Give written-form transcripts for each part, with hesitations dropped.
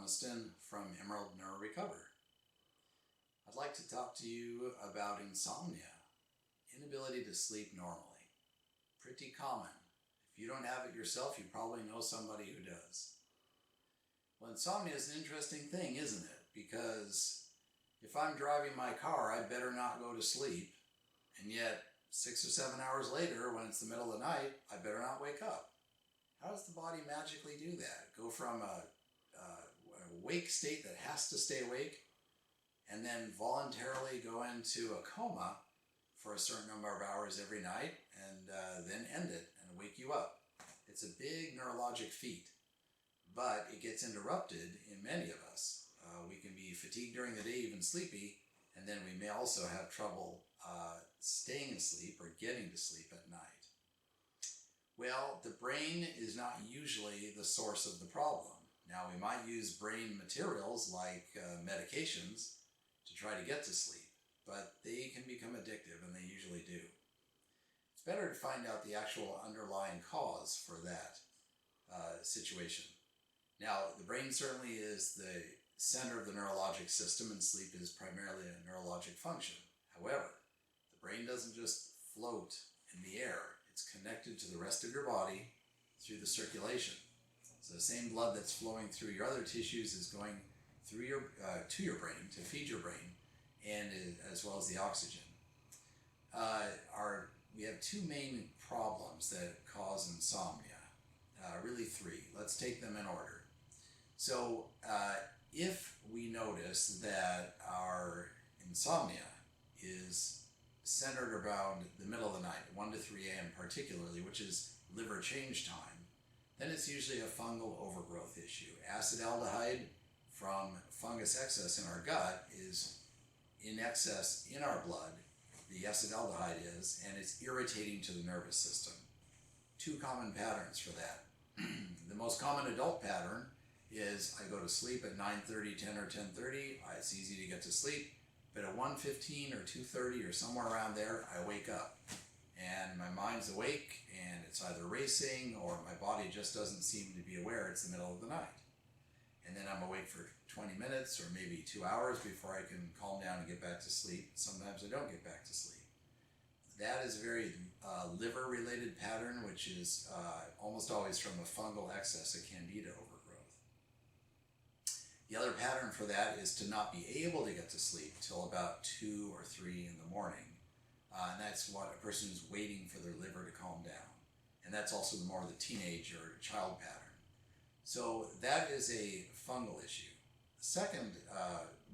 Thomaston from Emerald Neuro-Recover. I'd like to talk to you about insomnia, inability to sleep normally. Pretty common. If you don't have it yourself, you probably know somebody who does. Well, insomnia is an interesting thing, isn't it? Because if I'm driving my car, I better not go to sleep, and yet 6 or 7 hours later, when it's the middle of the night, I better not wake up. How does the body magically do that? Go from a awake state that has to stay awake and then voluntarily go into a coma for a certain number of hours every night and then end it and wake you up. It's a big neurologic feat, but it gets interrupted in many of us. We can be fatigued during the day, even sleepy, and then we may also have trouble staying asleep or getting to sleep at night. Well, the brain is not usually the source of the problem. Now, we might use brain materials like medications to try to get to sleep, but they can become addictive, and they usually do. It's better to find out the actual underlying cause for that situation. Now, the brain certainly is the center of the neurologic system, and sleep is primarily a neurologic function. However, the brain doesn't just float in the air. It's connected to the rest of your body through the circulation. So the same blood that's flowing through your other tissues is going through to your brain to feed your brain, and as well as the oxygen. We have two main problems that cause insomnia. Really three. Let's take them in order. So if we notice that our insomnia is centered around the middle of the night, 1 to 3 a.m. particularly, which is liver change time, then it's usually a fungal overgrowth issue. Acetaldehyde from fungus excess in our gut is in excess in our blood, the acetaldehyde is, and it's irritating to the nervous system. Two common patterns for that. The most common adult pattern is I go to sleep at 9:30, 10 or 10:30. It's easy to get to sleep, but at 1:15 or 2:30 or somewhere around there, I wake up. And my mind's awake, and it's either racing or my body just doesn't seem to be aware it's the middle of the night. And then I'm awake for 20 minutes or maybe 2 hours before I can calm down and get back to sleep. Sometimes I don't get back to sleep. That is a very liver-related pattern, which is almost always from a fungal excess, a candida overgrowth. The other pattern for that is to not be able to get to sleep till about 2 or 3 in the morning. And that's what a person who's waiting for their liver to calm down. And that's also more the teenage or child pattern. So that is a fungal issue. The second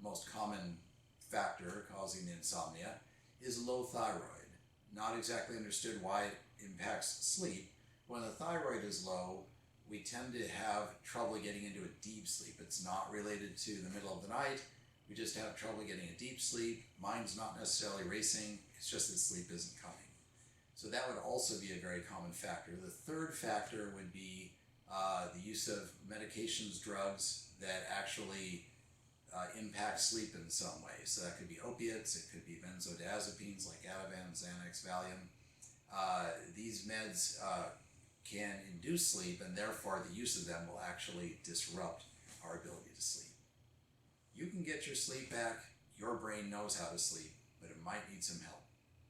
most common factor causing the insomnia is low thyroid. Not exactly understood why it impacts sleep. When the thyroid is low, we tend to have trouble getting into a deep sleep. It's not related to the middle of the night. We just have trouble getting a deep sleep. Mind's not necessarily racing. It's just that sleep isn't coming. So that would also be a very common factor. The third factor would be the use of medications, drugs that actually impact sleep in some way. So that could be opiates. It could be benzodiazepines like Ativan, Xanax, Valium. These meds can induce sleep, and therefore the use of them will actually disrupt our ability to sleep. You can get your sleep back. Your brain knows how to sleep, but it might need some help.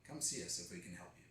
Come see us if we can help you.